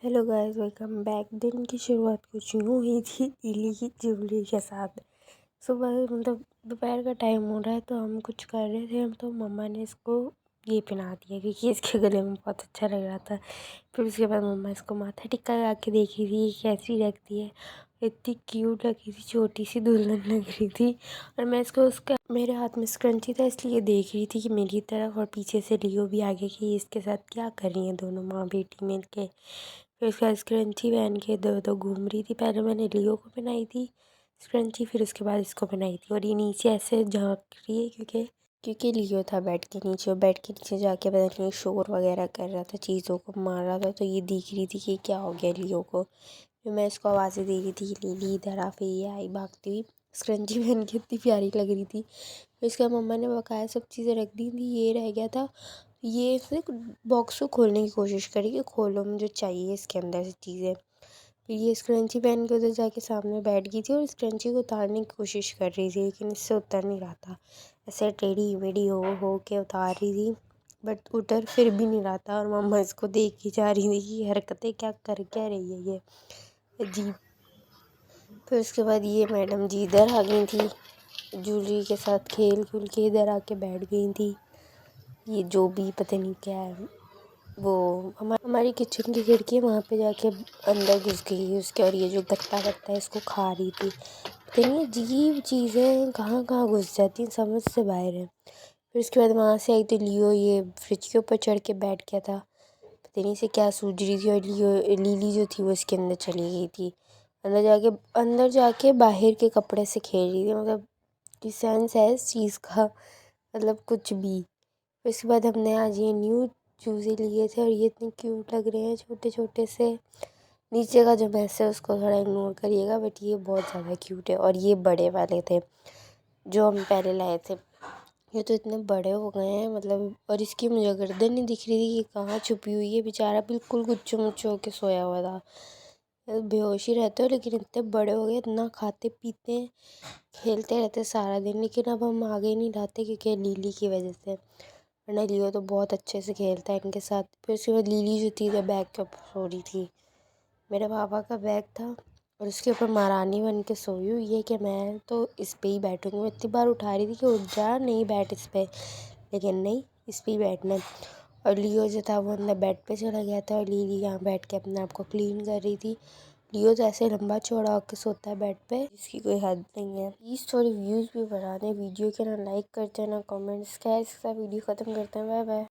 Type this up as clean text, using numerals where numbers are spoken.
Hello guys, welcome back. दिन की शुरुआत कुछ यूँ हुई थी इली की चुगली के साथ। सुबह दोपहर का टाइम हो रहा है तो हम कुछ कर रहे थे, तो मम्मा ने इसको ये पहना दिया क्योंकि इसके गले में बहुत अच्छा लग रहा था। फिर उसके बाद मम्मा इसको माथा टिक्का लगा के देखी थी ये कैसी लगती है। इतनी क्यूट लगी थी, छोटी सी दुल्हन लग रही थी। और मैं इसको उसका मेरे हाथ में स्क्रंची था इसलिए देख रही थी कि मेरी तरफ, और पीछे से लियो भी आगे कि इसके साथ क्या कर रही है दोनों माँ बेटी मिल के। फिर उसका स्क्रंची पहन के इधर उधर घूम रही थी। पहले मैंने लियो को पहनाई थी स्क्रंची, फिर उसके बाद इसको पहनाई थी। और ये नीचे ऐसे झाँक रही है क्योंकि लियो था बेड के नीचे, और बेड के नीचे जाके पता नहीं शोर वगैरह कर रहा था, चीज़ों को मार रहा था। तो ये दिख रही थी कि क्या हो गया लियो को। फिर मैं इसको आवाज़ें दे रही थी, लीली इधर आ। फिर ये आई भागती हुई, स्क्रंची पहन के इतनी प्यारी लग रही थी। फिर इसका मम्मा ने बकाया सब चीज़ें रख दी थी, ये रह गया था। ये इसने बॉक्स को खोलने की कोशिश करी कि खोलो, मुझे चाहिए इसके अंदर से चीज़ें। फिर ये स्क्रंची पहन के उधर जाके सामने बैठ गई थी और स्क्रंची को उतारने की कोशिश कर रही थी, लेकिन इससे उतर नहीं रहा था। ऐसे टेढ़ी मेढ़ी हो के उतार रही थी, बट उतर फिर भी नहीं रहा था। और मम्मा इसको देख ही जा रही थी कि हरकतें क्या कर क्या रही है ये अजीब। फिर उसके बाद ये मैडम जी इधर आ गई थी, जूलरी के साथ खेल खुल के इधर आके बैठ गई थी। ये जो भी पता नहीं क्या है, वो हमारी किचन की खिड़की है, वहाँ पे जाके अंदर घुस गई उसके। और ये जो गत्ता वत्ता है इसको खा रही थी। पता नहीं अजीब चीज़ें कहाँ कहाँ घुस जाती हैं, समझ से बाहर है। फिर उसके बाद वहाँ से आई तो लियो ये फ्रिज के ऊपर चढ़ के बैठ गया था। पता नहीं से क्या सूझ रही थी, और लीली जो थी वो इसके अंदर चली गई थी। अंदर जाके बाहर के कपड़े से खेल रही थी। मतलब कि सेंस है इस चीज़ का, मतलब कुछ भी। फिर उसके बाद हमने आज ये न्यू चूज़े लिए थे, और ये इतने क्यूट लग रहे हैं छोटे छोटे से। नीचे का जो मैस है उसको थोड़ा इग्नोर करिएगा, बट ये बहुत ज़्यादा क्यूट है। और ये बड़े वाले थे जो हम पहले लाए थे, ये तो इतने बड़े हो गए हैं मतलब। और इसकी मुझे गर्दन नहीं दिख रही थी कि कहाँ छुपी हुई है, बेचारा बिल्कुल गुच्चू मुच्चू होके सोया हुआ था। बेहोश ही रहते हो, लेकिन इतने बड़े हो गए, इतना खाते पीते हैं, खेलते रहते सारा दिन। लेकिन अब हम आगे नहीं लाते क्योंकि लीली की वजह से, वरना लियो तो बहुत अच्छे से खेलता है इनके साथ। फिर उसके बाद लीली जो थी तो बैग के ऊपर सो रही थी। मेरे पापा का बैग था और उसके ऊपर महारानी बन के सोई हुई है कि मैं तो इस पे ही बैठूँगी। मैं इतनी बार उठा रही थी कि उठ जा, नहीं बैठ इस पे, लेकिन नहीं, इस पे ही बैठना है। और लियो जो था वो अंदर बेड पे चला गया था, और लीली यहाँ बैठ के अपने आप को क्लीन कर रही थी। लियो तो ऐसे लंबा चौड़ा होकर सोता है बेड पे, इसकी कोई हद नहीं है। प्लीज़ थोड़ी व्यूज़ भी बढ़ा दें वीडियो के, ना लाइक करते हैं ना कमेंट्स। क्या है, इसके साथ वीडियो ख़त्म करते हैं। Bye bye.